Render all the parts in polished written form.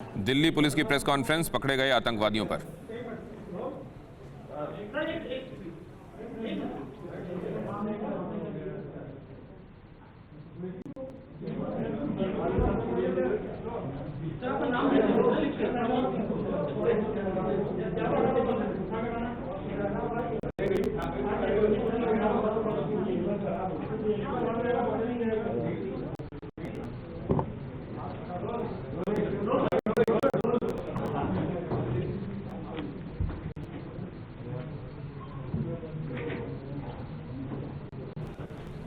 Delhi police की press conference, पकड़े गए आतंकवादियों पर।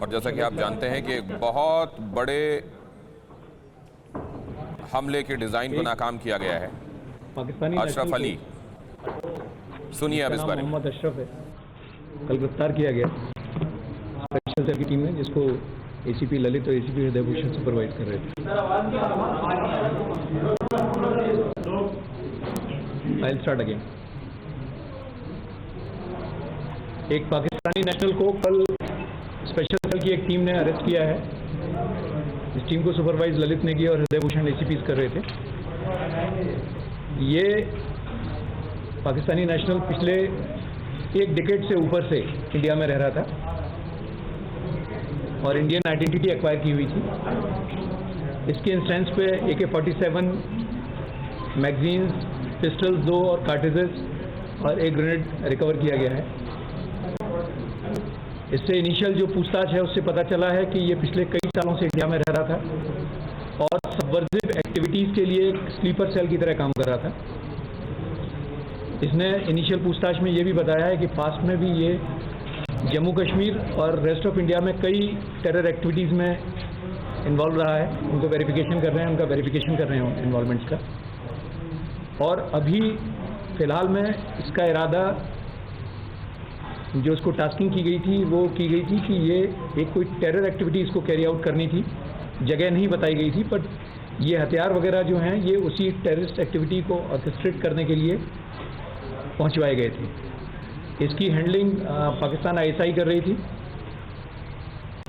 और जैसा कि आप जानते हैं कि एक बहुत बड़े हमले के डिजाइन को नाकाम किया गया है। पाकिस्तानी अशरफ अली, सुनिए अब इस बारे में। मोहम्मद अशरफ है, कल गिरफ्तार किया गया स्पेशल सेल की टीम ने, जिसको एसीपी ललित और एसीपी हृदय भूषण सुपरवाइज कर रहे थे। I start again. एक पाकिस्तानी नेशनल को कल स्पेशल सेल की एक टीम ने अरेस्ट किया है। इस टीम को सुपरवाइज ललित ने किया और हृदय भूषण एसीपीज कर रहे थे। ये पाकिस्तानी नेशनल पिछले एक डिकेड से ऊपर से इंडिया में रह रहा था और इंडियन आइडेंटिटी एक्वायर की हुई थी। इसके इंस्टेंस पे AK-47 मैगजीन्स, पिस्टल्स 2 और कार्ट्रिजेस और एक ग्रेनेड रिकवर किया गया है। इससे इनिशियल जो पूछताछ है उससे पता चला है कि ये पिछले कई सालों से इंडिया में रह रहा था और सबवर्सिव एक्टिविटीज़ के लिए एक स्लीपर सेल की तरह काम कर रहा था। इसने इनिशियल पूछताछ में ये भी बताया है कि पास्ट में भी ये जम्मू कश्मीर और रेस्ट ऑफ इंडिया में कई टेरर एक्टिविटीज़ में इन्वॉल्व रहा है। उनको वेरिफिकेशन कर रहे हैं, उनका वेरिफिकेशन कर रहे हैं इन्वॉल्वमेंट्स का। और अभी फ़िलहाल में इसका इरादा, जो इसको टास्किंग की गई थी वो की गई थी कि ये एक कोई टेरर एक्टिविटी इसको कैरी आउट करनी थी। जगह नहीं बताई गई थी, बट ये हथियार वगैरह जो हैं ये उसी टेररिस्ट एक्टिविटी को ऑर्केस्ट्रेट करने के लिए पहुंचवाए गए थे। इसकी हैंडलिंग पाकिस्तान ISI कर रही थी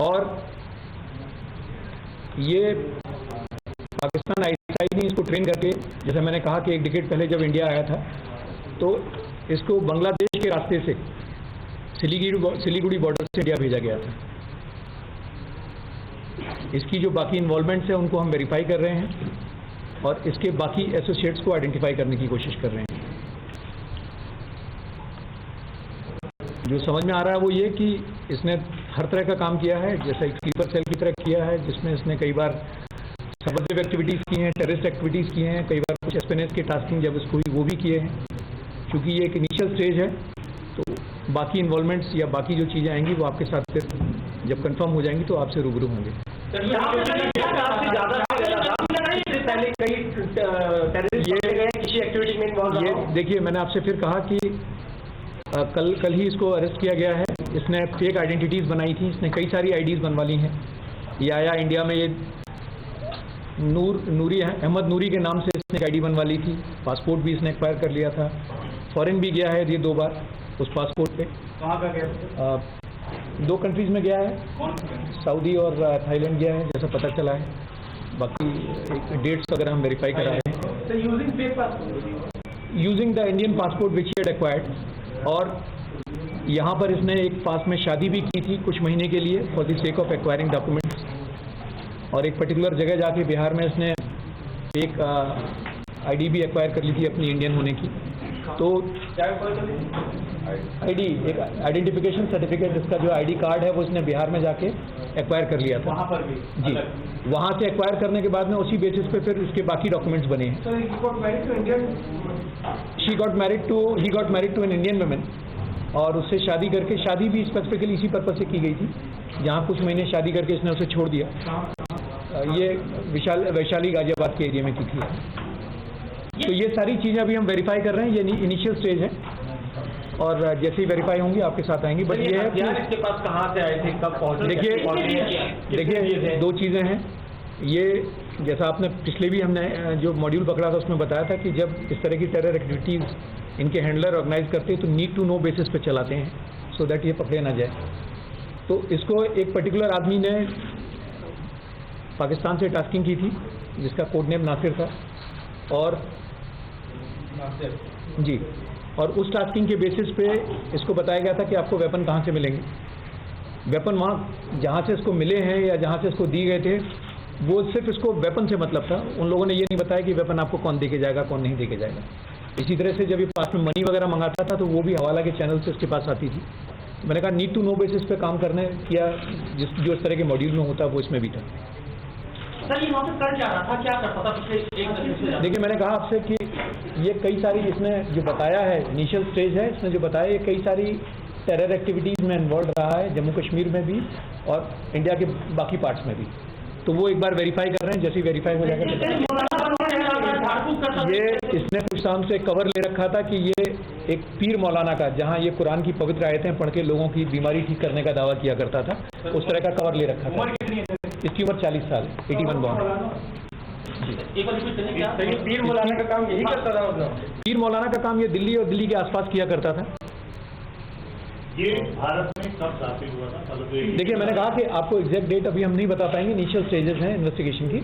और ये पाकिस्तान ISI ने इसको ट्रेन करके, जैसे मैंने कहा कि एक डिकेड पहले जब इंडिया आया था तो इसको बांग्लादेश के रास्ते से सिलीगुड़ी बॉर्डर से इंडिया भेजा गया था। इसकी जो बाकी इन्वॉल्वमेंट्स है उनको हम वेरीफाई कर रहे हैं और इसके बाकी एसोसिएट्स को आइडेंटिफाई करने की कोशिश कर रहे हैं। जो समझ में आ रहा है वो ये कि इसने हर तरह का काम किया है, जैसा एक स्लीपर सेल की तरह किया है, जिसमें इसने कई बार सबवर्सिव एक्टिविटीज़ की हैं, टेररिस्ट एक्टिविटीज़ की हैं, कई बार कुछ एस्पेनेस की टास्किंग जब इसको हुई वो भी किए हैं। क्योंकि ये एक इनिशियल स्टेज है तो बाकी इन्वॉल्वमेंट्स या बाकी जो चीज़ें आएंगी वो आपके साथ फिर जब कंफर्म हो जाएंगी तो आपसे रूबरू होंगे। ये देखिए, मैंने आपसे फिर कहा कि कल ही इसको अरेस्ट किया गया है। इसने फेक आइडेंटिटीज़ बनाई थी, इसने कई सारी आईडीज़ बनवा ली हैं। ये आया इंडिया में, ये नूरी अहमद नूरी के नाम से इसने आईडी बनवा ली थी। पासपोर्ट भी इसने एक्वायर कर लिया था। फॉरेन भी गया है ये 2 बार उस पासपोर्ट पे। कहाँ का गया? 2 कंट्रीज़ में गया है, सऊदी और थाईलैंड गया है जैसा पता चला है। बाकी डेट्स वगैरह हम वेरीफाई करा रहे हैं। Using the Indian passport which he had acquired. और यहाँ पर इसने एक पास में शादी भी की थी कुछ महीने के लिए for the sake of acquiring documents. और एक पर्टिकुलर जगह जाके बिहार में इसने एक आईडी भी एक्वायर कर ली थी अपनी इंडियन होने की। तो आईडी, एक आइडेंटिफिकेशन सर्टिफिकेट, जिसका जो आईडी कार्ड है वो इसने बिहार में जाके एक्वायर कर लिया था। वहाँ पर भी जी, वहाँ से एक्वायर करने के बाद में उसी बेसिस पे फिर इसके बाकी डॉक्यूमेंट्स बने हैं। He got married to an Indian women और उससे शादी करके, शादी भी स्पेसिफिकली इसी पर्पज से की गई थी। जहाँ कुछ महीने शादी करके इसने उसे छोड़ दिया। ये वैशाली गाजियाबाद के एरिया में की थी। तो ये सारी चीज़ें अभी हम वेरीफाई कर रहे हैं, ये इनिशियल स्टेज है और जैसे ही वेरीफाई होंगी आपके साथ आएंगी। बट ये है कि इसके पास कहाँ से आए थे, कब पहुँचे? देखिए 2 चीज़ें हैं। ये जैसा आपने पिछले भी हमने जो मॉड्यूल पकड़ा था उसमें बताया था कि जब इस तरह की टेरर एक्टिविटीज़ इनके हैंडलर ऑर्गेनाइज करते हैं तो नीड टू नो बेसिस पे चलाते हैं, सो दैट ये पकड़े ना जाए। तो इसको एक पर्टिकुलर आदमी ने पाकिस्तान से टास्किंग की थी जिसका कोड नेम नासिर था। और जी, और उस टास्किंग के बेसिस पे इसको बताया गया था कि आपको वेपन कहाँ से मिलेंगे। वेपन वहाँ जहाँ से इसको मिले हैं या जहाँ से इसको दिए गए थे, वो सिर्फ इसको वेपन से मतलब था। उन लोगों ने ये नहीं बताया कि वेपन आपको कौन देके जाएगा, कौन नहीं देके जाएगा। इसी तरह से जब ये पास में मनी वगैरह मंगाता था तो वो भी हवाला के चैनल से उसके पास आती थी। मैंने कहा नीड टू नो बेसिस पे काम करने किया, जो इस तरह के मॉड्यूल में होता है वो इसमें भी था। सर ये वहाँ पे कर क्या रहा था, क्या करता था पिछले एक दशक से? देखिए, मैंने कहा आपसे कि ये कई सारी, इसमें जो बताया है इनिशियल स्टेज है, इसमें जो बताया ये कई सारी टेरर एक्टिविटीज़ में इन्वॉल्व रहा है, जम्मू कश्मीर में भी और इंडिया के बाकी पार्ट्स में भी। तो वो एक बार वेरीफाई कर रहे हैं, जैसे ही वेरीफाई हो जाएगा। ये इसने कुछ टाइम से कवर ले रखा था कि ये एक पीर मौलाना का, जहाँ ये कुरान की पवित्र आयतें पढ़ के लोगों की बीमारी ठीक करने का दावा किया करता था, उस तरह का कवर ले रखा था। इसकी उम्र 40 साल, 81 बॉर्न। पीर मौलाना का काम यही करता था? मतलब पीर मौलाना का काम ये दिल्ली और दिल्ली के आसपास किया करता था। ये भारत में कब दाखिल हुआ था? देखिए, मैंने कहा कि आपको एग्जैक्ट डेट अभी हम नहीं बता पाएंगे, इनिशियल स्टेजेस हैं इन्वेस्टिगेशन की,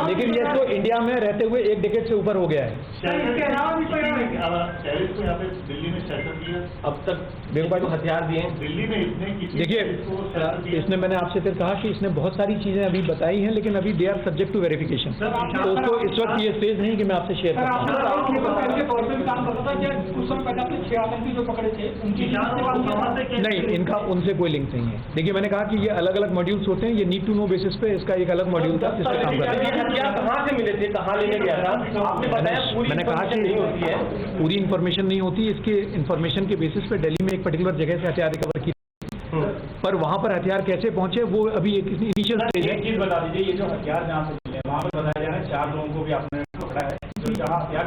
लेकिन ये तो इंडिया में रहते हुए 1 डिकेड से ऊपर हो गया है। इसके अलावा भी टेररिस्ट को यहाँ पे दिल्ली में सेटल किया अब तक बेगुबाई को हथियार दिए हैं दिल्ली में इसने किसी देखिए, इसने, मैंने आपसे फिर कहा कि इसने बहुत सारी चीजें अभी बताई हैं, लेकिन अभी they are subject to verification. तो उसको इस वक्त ये स्टेज नहीं कि मैं आपसे शेयर करूँ। नहीं, इनका उनसे कोई लिंक नहीं है। देखिए, मैंने कहा कि ये अलग अलग मॉड्यूल्स होते हैं, ये नीड टू नो बेसिस पे इसका एक अलग मॉड्यूल था जिस पे काम कर रहे हैं। कहाँ से मिले थे, कहाँ लेने गया था? आपने बताया पूरी मैंने कहा कि नहीं होती है, पूरी इन्फॉर्मेशन नहीं होती। इसके इन्फॉर्मेशन के बेसिस पे दिल्ली में एक पर्टिकुलर जगह से हथियार रिकवर की, पर वहाँ पर हथियार कैसे पहुंचे वो अभी एक इनिशियल स्टेज है। एक चीज बता दीजिए, ये जो हथियार जहाँ से मिले वहाँ पर बताया जा रहा है 4 लोगों को भी आपने पकड़ा है जो जहाँ हथियार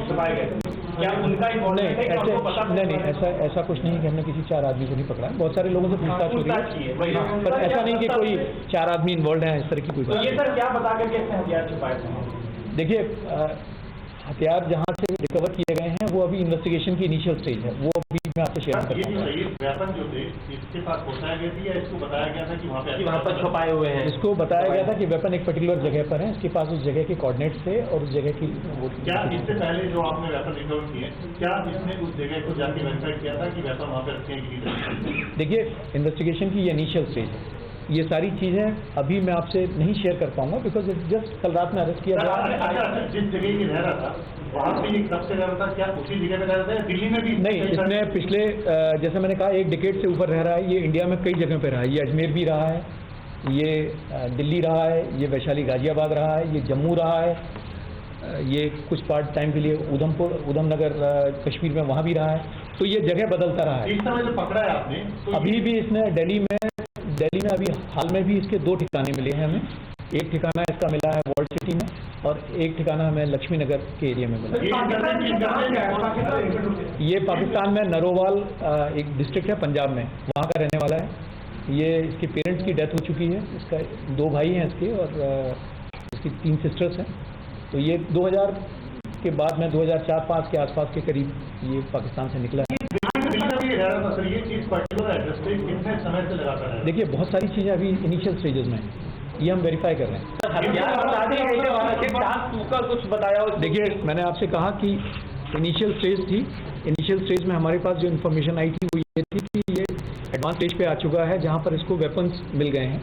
छुपाए गए थे। क्या उनका ही नहीं, ऐसा कुछ नहीं कि हमने किसी 4 आदमी को नहीं पकड़ा है। बहुत सारे लोगों से पूछताछ हो रही है, पर ऐसा नहीं कि कोई 4 आदमी इन्वॉल्व हैं, इस तरह की कोई बात। ये सर क्या बता करके इसने हथियार छुपाए थे? देखिए, हथियार जहाँ से रिकवर किए गए हैं वो अभी इन्वेस्टिगेशन की इनिशियल स्टेज है, वो अभी मैं आपसे शेयर कर ये सही वेपन जो थे इसके पास पहुंचाया गया था या इसको बताया गया था कि वहाँ पे छुपाए हुए हैं? इसको बताया गया था कि वेपन एक पर्टिकुलर जगह पर है, इसके पास उस जगह के कोऑर्डिनेट्स थे और उस जगह की वो। क्या इससे पहले जो आपने वेपन रिकवर किए, क्या इसने उस जगह को जाके वेरीफाई किया था कि वेपन वहाँ पे रखे हैं कि नहीं? देखिए, इन्वेस्टिगेशन की ये इनिशियल स्टेज है, ये सारी चीज़ें अभी मैं आपसे नहीं शेयर कर पाऊंगा बिकॉज जस्ट कल रात में अरेस्ट किया गया। अच्छा, जिस जगह ये रह रहा था वहाँ पे ये कब से रह रहा था? क्या उसी जगह पे रह रहा था या दिल्ली में भी? नहीं, इसने पिछले जैसे मैंने कहा 1 डिकेड से ऊपर रह रहा है। ये इंडिया में कई जगह पे रहा है, ये अजमेर भी रहा है, ये दिल्ली रहा है, ये वैशाली गाजियाबाद रहा है, ये जम्मू रहा है, ये कुछ पार्ट टाइम के लिए उधमनगर कश्मीर में वहाँ भी रहा है। तो ये जगह बदलता रहा है। इस समय जो पकड़ा है आपने तो अभी भी इसने दिल्ली में अभी हाल में भी इसके 2 ठिकाने मिले हैं हमें। एक ठिकाना इसका मिला है वॉल्ड सिटी में और एक ठिकाना हमें लक्ष्मी नगर के एरिया में मिला। ये पाकिस्तान में नरोवाल एक डिस्ट्रिक्ट है पंजाब में, वहाँ का रहने वाला है। ये इसके पेरेंट्स की डेथ हो चुकी है, इसका 2 भाई हैं इसके और इसकी 3 सिस्टर्स हैं। तो ये 2000 के बाद में 2004-5 के आसपास के करीब ये पाकिस्तान से निकला है। देखिए, बहुत सारी चीज़ें अभी इनिशियल स्टेजेस में हैं, ये हम वेरीफाई कर रहे हैं। कुछ बताया? देखिए, मैंने आपसे कहा कि इनिशियल स्टेज थी। इनिशियल स्टेज में हमारे पास जो इन्फॉर्मेशन आई थी वो ये थी कि ये एडवांस स्टेज पे आ चुका है जहाँ पर इसको वेपन्स मिल गए हैं,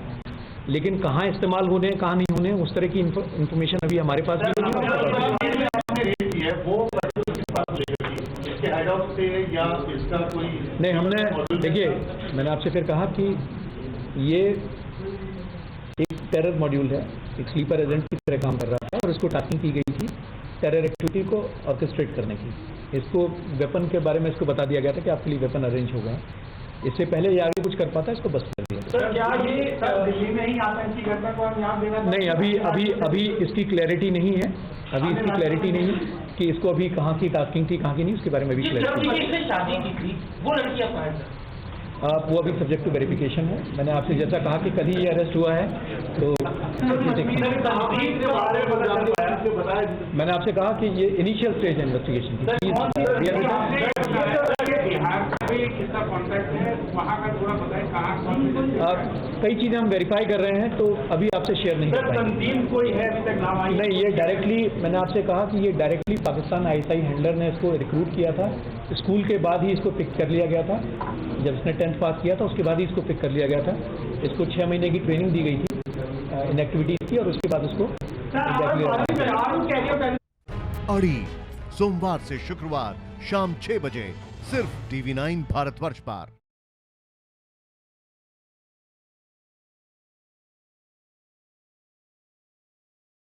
लेकिन कहाँ इस्तेमाल होने कहाँ नहीं होने उस तरह की इन्फॉर्मेशन अभी हमारे पास नहीं। हमने देखिए, मैंने आपसे फिर कहा कि ये एक टेरर मॉड्यूल है, एक स्लीपर एजेंट की तरह काम कर रहा था और इसको टास्किंग की गई थी टेरर एक्टिविटी को ऑर्केस्ट्रेट करने की। इसको वेपन के बारे में इसको बता दिया गया था कि आपके लिए वेपन अरेंज हो गए। इससे पहले ये आगे कुछ कर पाता, इसको बस कर दिया। सर क्या ये दिल्ली में ही आतंकी घटना को हम यहाँ देना? नहीं, अभी इसकी क्लैरिटी नहीं है। अभी इसकी क्लैरिटी नहीं है कि इसको अभी कहाँ की टास्किंग थी, कहाँ की नहीं, उसके बारे में भी क्लैरिटी। शादी की थी वो लड़की वो अभी सब्जेक्ट टू वेरिफिकेशन है। मैंने आपसे जैसा कहा कि कल ही ये अरेस्ट हुआ है, तो मैंने आपसे कहा कि ये इनिशियल स्टेज है इन्वेस्टिगेशन की। किसका कॉन्टैक्ट है वहाँ का थोड़ा बताएं, कहाँ कई चीज़ें हम वेरीफाई कर रहे हैं, तो अभी आपसे शेयर नहीं कर पाएंगे। तंजीम कोई है अभी तक नाम आई? नहीं, ये डायरेक्टली, मैंने आपसे कहा कि ये डायरेक्टली पाकिस्तान ISI हैंडलर ने इसको रिक्रूट किया था। स्कूल के बाद ही इसको पिक कर लिया गया था। जब इसने 10th पास किया था उसके बाद ही इसको पिक कर लिया गया था। इसको 6 महीने की ट्रेनिंग दी गई थी इनएक्टिविटीज़ की, और उसके बाद उसको अड़ी सोमवार से शुक्रवार शाम 6 बजे सिर्फ TV9 भारतवर्ष पर।